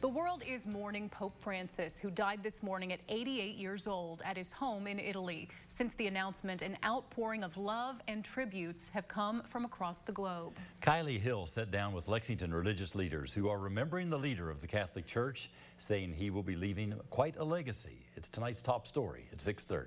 The world is mourning Pope Francis, who died this morning at 88 years old at his home in Italy. Since the announcement, an outpouring of love and tributes have come from across the globe. Kylie Hill sat down with Lexington religious leaders who are remembering the leader of the Catholic Church, saying he will be leaving quite a legacy. It's tonight's top story at 6:30.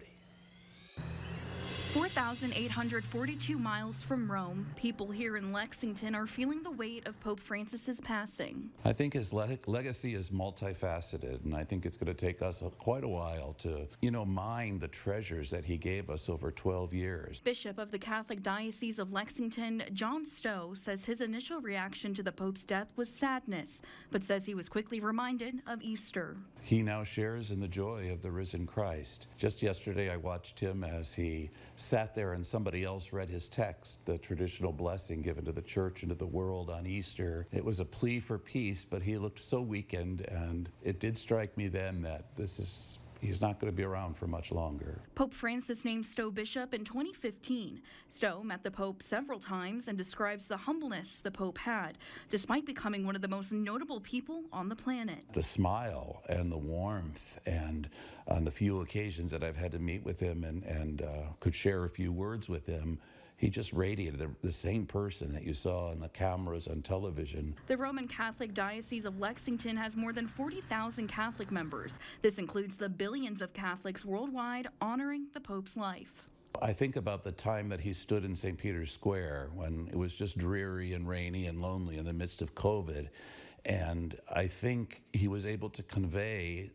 4,842 miles from Rome, people here in Lexington are feeling the weight of Pope Francis's passing. I think his legacy is multifaceted, and I think it's going to take us quite a while to, mine the treasures that he gave us over 12 years. Bishop of the Catholic Diocese of Lexington, John Stowe, says his initial reaction to the Pope's death was sadness, but says he was quickly reminded of Easter. He now shares in the joy of the risen Christ. Just yesterday, I watched him as he sat there and somebody else read his text, the traditional blessing given to the church and to the world on Easter. It was a plea for peace, but he looked so weakened, and it did strike me then that he's not going to be around for much longer. Pope Francis named Stowe bishop in 2015. Stowe met the Pope several times and describes the humbleness the Pope had, despite becoming one of the most notable people on the planet. The smile and the warmth, and on the few occasions that I've had to meet with him and could share a few words with him, he just radiated the same person that you saw on the cameras on television. The Roman Catholic Diocese of Lexington has more than 40,000 Catholic members. This includes the billions of Catholics worldwide honoring the Pope's life. I think about the time that he stood in St. Peter's Square when it was just dreary and rainy and lonely in the midst of COVID. And I think he was able to convey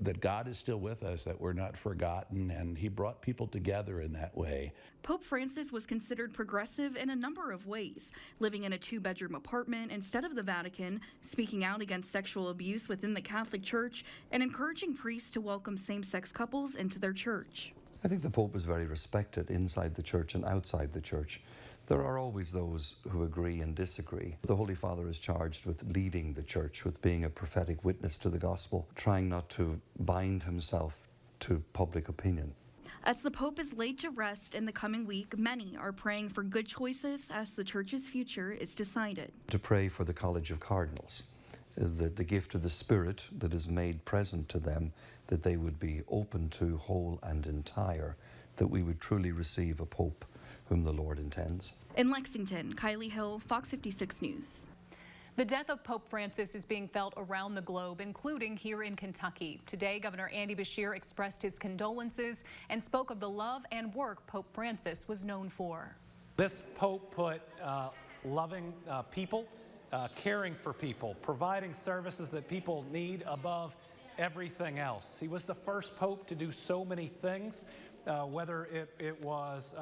that God is still with us, that we're not forgotten, and he brought people together in that way. Pope Francis was considered progressive in a number of ways, living in a two-bedroom apartment instead of the Vatican, speaking out against sexual abuse within the Catholic Church, and encouraging priests to welcome same-sex couples into their church. I think the Pope is very respected inside the church and outside the church. There are always those who agree and disagree. The Holy Father is charged with leading the church, with being a prophetic witness to the gospel, trying not to bind himself to public opinion. As the Pope is laid to rest in the coming week, many are praying for good choices as the church's future is decided. To pray for the College of Cardinals, the gift of the Spirit that is made present to them, that they would be open to, whole and entire, that we would truly receive a Pope whom the Lord intends. In Lexington, Kylie Hill, Fox 56 News. The death of Pope Francis is being felt around the globe, including here in Kentucky. Today, Governor Andy Beshear expressed his condolences and spoke of the love and work Pope Francis was known for. This Pope put loving people, caring for people, providing services that people need above everything else. He was the first Pope to do so many things, whether it was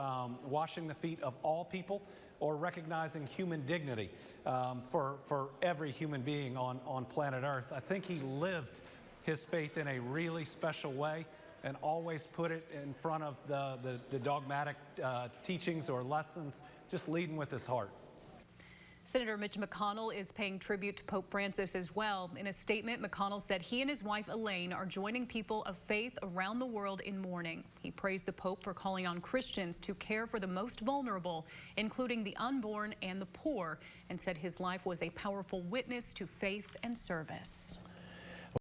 washing the feet of all people or recognizing human dignity for every human being on planet Earth. I think he lived his faith in a really special way and always put it in front of the dogmatic teachings or lessons, just leading with his heart. Senator Mitch McConnell is paying tribute to Pope Francis as well. In a statement, McConnell said he and his wife Elaine are joining people of faith around the world in mourning. He praised the Pope for calling on Christians to care for the most vulnerable, including the unborn and the poor, and said his life was a powerful witness to faith and service.